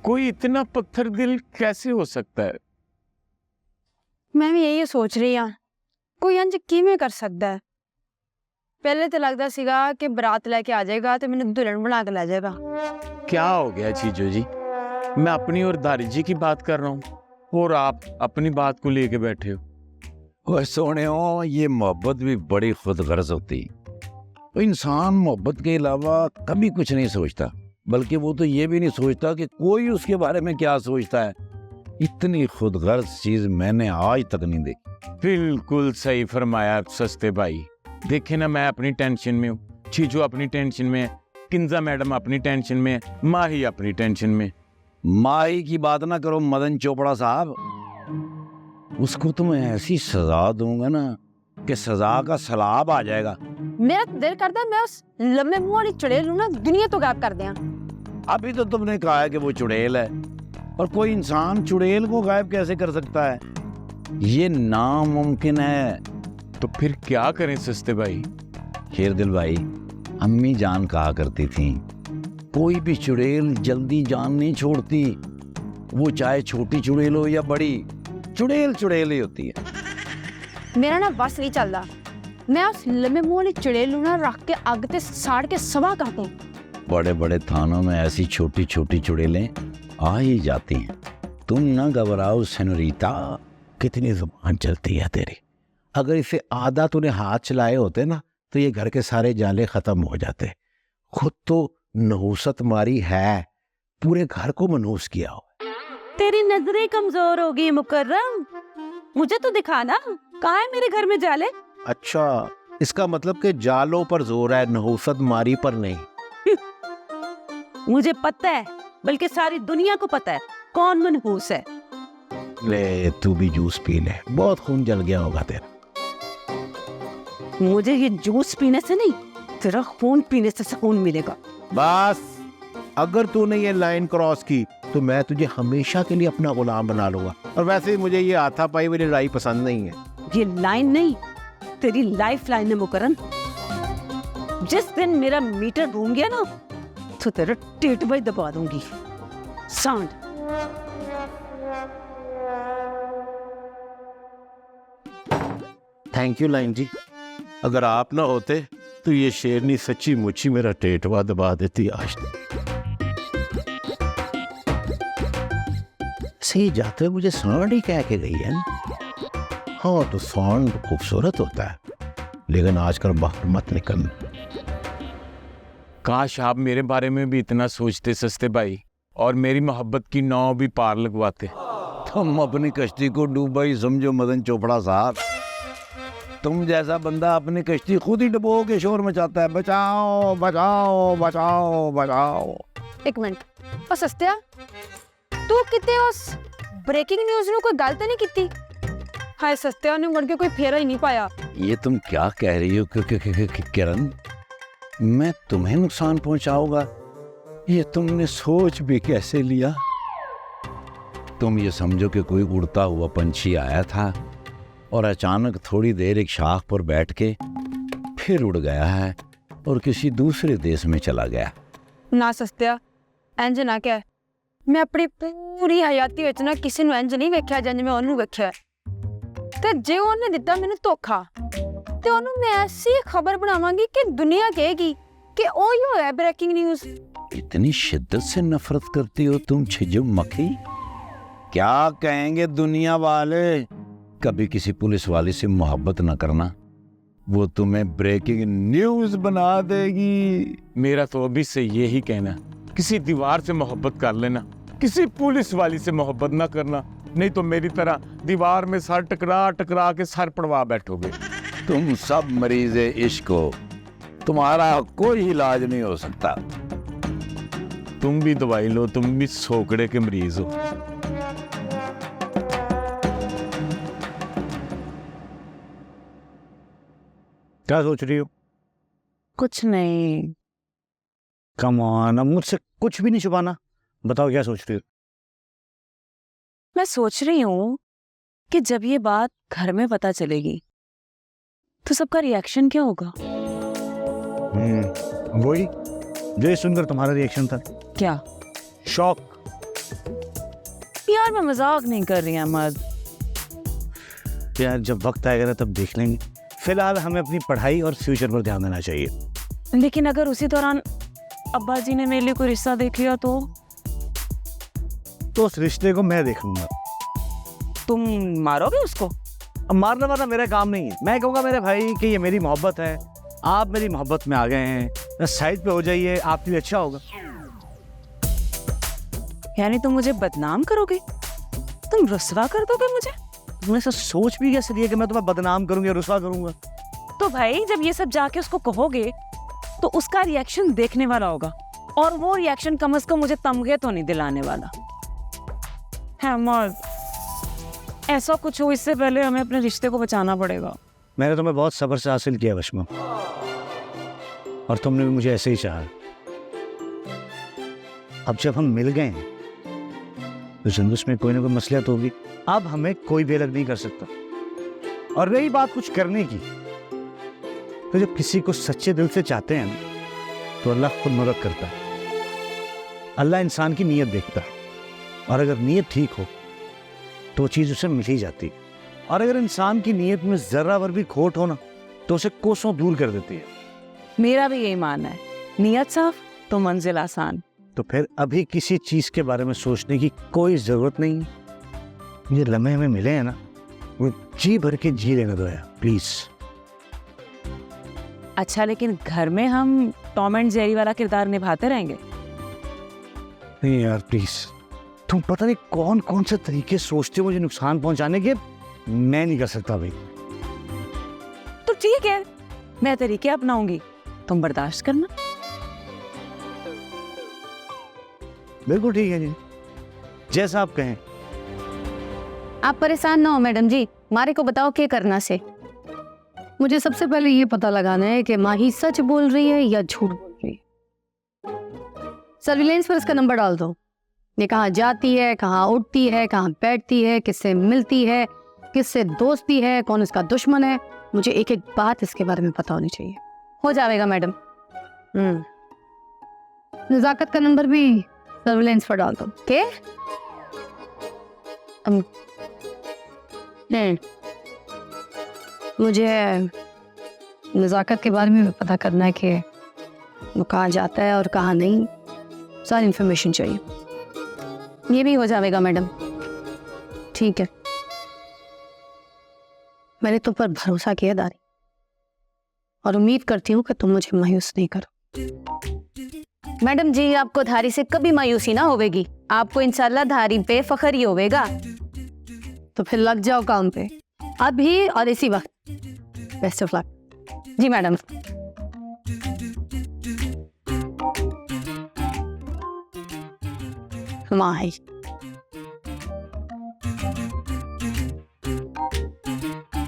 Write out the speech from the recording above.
कोई इतना पत्थर दिल कैसे हो सकता है? मैं भी यही सोच रही हाँ, कोई इंज किवें कर सकता है। पहले तो लगता सीगा कि बरात लेके आ जाएगा तो मैंने दुल्हन बना के ले जाएगा। क्या हो गया चीजो जी? मैं अपनी और दारी जी की बात कर रहा हूँ और आप अपनी बात को लेके बैठे हो। ओए सोने हो, ये मोहब्बत भी बड़ी खुदगर्ज होती। तो इंसान मोहब्बत के अलावा कभी कुछ नहीं सोचता, बल्कि वो तो ये भी नहीं सोचता कि कोई उसके बारे में क्या सोचता है। इतनी खुदगर्ज चीज मैंने आज तक नहीं देखी। बिल्कुल सही फरमाया सस्ते भाई। देखे ना, मैं अपनी टेंशन में हूँ, चीजो अपनी टेंशन में है, किंजा मैडम अपनी टेंशन में है, माही अपनी टेंशन में। माही की बात ना करो मदन चोपड़ा साहब, उसको तो मैं ऐसी सजा दूंगा ना कि सजा का सैलाब आ जाएगा। मेरा तो दिल करता है मैं उस लम्बे मुंह वाली चुड़ैल ना दुनिया तो गायब कर दिया। अभी तो तुमने कहा है कि वो चुड़ैल है, और कोई इंसान चुड़ैल को गायब कैसे कर सकता है? ये नामुमकिन है। तो फिर क्या करें सस्ते भाई? शेरदिल भाई, अम्मी जान कहा करती थी, कोई भी चुड़ैल जल्दी जान नहीं छोड़ती, वो चाहे छोटी चुड़ैल हो या बड़ी, चुड़ैल चुड़ैल ही होती है। मेरा ना बस नहीं चलता, मैं उस लम्बे मुंह वाली चुड़ैल ना रख के अग ते साड़ के सवा कर दूं। बड़े बड़े थानों में ऐसी छोटी छोटी चुड़ैलें आ ही जाती हैं। तुम ना घबराओ सेनोरीता, कितनी जुबान चलती है तेरी। अगर इसे आधा तूने हाथ चलाए होते ना तो ये घर के सारे जाले खत्म हो जाते। खुद तो नहूसत मारी है, पूरे घर को मनहूस किया हो। तेरी नजरें कमजोर हो गई मुकर्रम, मुझे तो दिखाना कहाँ है मेरे घर में जाले। अच्छा, इसका मतलब कि जालों पर जोर है, नहूसत मारी पर नहीं। मुझे पता है, बल्कि सारी दुनिया को पता है कौन मनहूस है। ले तू भी जूस पी ले, बहुत खून जल गया होगा तेरा। मुझे ये जूस पीने से नहीं, तेरा खून पीने से सुकून मिलेगा। बस, अगर तूने ये लाइन क्रॉस की तो मैं तुझे हमेशा के लिए अपना गुलाम बना लूंगा। और वैसे ही मुझे ये हाथापाई वाली लड़ाई पसंद नहीं है। ये लाइन नहीं, तेरी लाइफ लाइन है मुकर्रम। जिस दिन मेरा मीटर घूम गया ना तो तेरा टेट भाई दबा दूंगी। सांड। थैंक यू लाइन जी, अगर आप ना होते तो ये शेरनी सच्ची मुच्ची मेरा टेटवा दबा देती आज। सही जाते मुझे सांड ही कह के गई है ना। हाँ तो सांड खूबसूरत होता है, लेकिन आजकल बाहर मत निकल। काश आप मेरे बारे में भी इतना सोचते सस्ते भाई, और मेरी मोहब्बत की नाव भी पार लगवाते। तुम अपनी कश्ती को डूबा ही समझो मदन चोपड़ा साहब। तुम जैसा बंदा अपनी कश्ती खुद ही डुबो के शोर मचाता है, बचाओ बचाओ बचाओ बचाओ। एक मिनट, और सस्तिया तू किते उस ब्रेकिंग न्यूज़ ਨੂੰ कोई गल तो नहीं कीती? हाय सस्तिया ने मुड़ के कोई फेरा ही नहीं पाया। ये तुम क्या कह रही हो किरण? मैं तुम्हें नुकसान पहुंचाऊंगा, ये तुमने सोच भी कैसे लिया? तुम ये समझो कि कोई उड़ता हुआ पंछी आया था और अचानक थोड़ी देर एक शाख पर बैठ के फिर उड़ गया है और किसी दूसरे देश में चला गया। ना सस्तिया, इंज ना कह। मैं अपनी पूरी हयाती विच ना किसी नूं इंज नहीं वेख्या जिंज मैं ओनू वेख्या। ते जे ओने दिता मैनूं धोखा ते ओनू मैं ऐसी खबर बनावांगी कि दुनिया कहेगी कि ओही होया ब्रेकिंग न्यूज़। इतनी शिद्दत से नफरत करती हो तुम छिजुम मक्खी? क्या कहेंगे दुनिया वाले? कभी किसी पुलिस वाले से मोहब्बत न करना, वो तुम्हें ब्रेकिंग न्यूज़ बना देगी। मेरा तो अभी से यही कहना, किसी दीवार से मोहब्बत कर लेना, किसी पुलिस वाली से मोहब्बत ना करना, नहीं तो मेरी तरह दीवार में सर टकरा टकरा के सर पड़वा बैठोगे। तुम सब मरीज़े इश्क हो, तुम्हारा कोई इलाज नहीं हो सकता। तुम भी दवाई लो, तुम भी सोकड़े के मरीज हो। क्या सोच रही हो? कुछ नहीं। कम ऑन, अब मुझसे कुछ भी नहीं छुपाना, बताओ क्या सोच रही हो? मैं सोच रही हूँ कि जब ये बात घर में पता चलेगी तो सबका रिएक्शन क्या होगा। वही जो ये सुनकर तुम्हारा रिएक्शन था। क्या? शॉक। यार मैं मजाक नहीं कर रही अहमद। यार जब वक्त आएगा ना तब देख लेंगे, फिलहाल हमें अपनी पढ़ाई और फ्यूचर पर ध्यान देना चाहिए। लेकिन अगर उसी दौरान अब्बा जी ने मेरे लिए कोई रिश्ता देख लिया तो उस रिश्ते को मैं देख लूंगा। तुम मारोगे उसको? अब मारना वारना मेरा काम नहीं है। मैं कहूँगा मेरे भाई कि ये मेरी मोहब्बत है, आप मेरी मोहब्बत में आ गए हैं, बस साइड पे हो जाइए, आपके लिए अच्छा होगा। यानी तुम मुझे बदनाम करोगे? तुम रुस्वा कर दोगे मुझे? तुमने ऐसा सोच भी कैसे लिया कि मैं तुम्हें बदनाम करूंगा, रुसवा करूंगा? तो भाई जब ये सब जाके उसको कहोगे तो उसका रिएक्शन देखने वाला होगा, और वो रिएक्शन कम से कम मुझे तमगे तो नहीं दिलाने वाला है। मौज ऐसा कुछ हो इससे पहले हमें अपने रिश्ते को बचाना पड़ेगा। मैंने तुम्हें बहुत सब्र से हासिल किया वशमा, और तुमने भी मुझे ऐसे ही चाहा। अब जब हम मिल गए हैं तो जिंदगी में कोई ना कोई मसलियत होगी, अब हमें कोई भी अलग नहीं कर सकता। और रही बात कुछ करने की, तो जब किसी को सच्चे दिल से चाहते हैं ना तो अल्लाह खुद मदद करता है। अल्लाह इंसान की नीयत देखता है, और अगर नीयत ठीक हो तो चीज़ उसे मिल ही जाती है। और अगर इंसान की नीयत में जरा भर भी खोट हो ना तो उसे कोसों दूर कर देती है। मेरा भी यही मानना है, नियत साफ तो मंजिल आसान। तो फिर अभी किसी चीज़ के बारे में सोचने की कोई ज़रूरत नहीं है। ये लम्हे हमें मिले हैं ना, वो जी भर के जी लेने दो यार, प्लीज़। अच्छा, लेकिन घर में हम टॉम एंड जेरी वाला किरदार निभाते रहेंगे? नहीं यार प्लीज़, तुम पता नहीं कौन कौन से तरीके सोचते हो मुझे नुकसान पहुंचाने के, मैं नहीं कर सकता भाई। तो ठीक है, मैं तरीके अपनाऊंगी, तुम बर्दाश्त करना। बिल्कुल ठीक है जी, जैसा आप कहें। आप परेशान ना हो मैडम जी, मारे को बताओ क्या करना से। मुझे सबसे पहले ये पता लगाना है कि माही सच बोल रही है या झूठ बोल रही है। सर्विलेंस पर इसका नंबर डाल दो। ये कहाँ जाती है, कहाँ उठती है, कहाँ बैठती है, किससे मिलती है, किससे दोस्ती है, कौन इसका दुश्मन है। मुझे एक एक बात इसके बारे में पता होनी चाहिए। हो जाएगा मैडम। नजाकत का नंबर भी सर्विलेंस पर डाल दो। के मुझे नजाकत के बारे में पता करना है कि वो कहाँ जाता है और कहाँ नहीं, सारी इंफॉर्मेशन चाहिए। ये भी हो जाएगा मैडम। ठीक है, मैंने तुम पर भरोसा किया दारी, और उम्मीद करती हूँ कि तुम मुझे मायूस नहीं करो। मैडम जी, आपको धारी से कभी मायूसी ना होवेगी, आपको इंशाल्लाह धारी पे फखर ही होवेगा। तो फिर लग जाओ काम पे अभी और इसी वक्त। Best of luck. जी मैडम। माही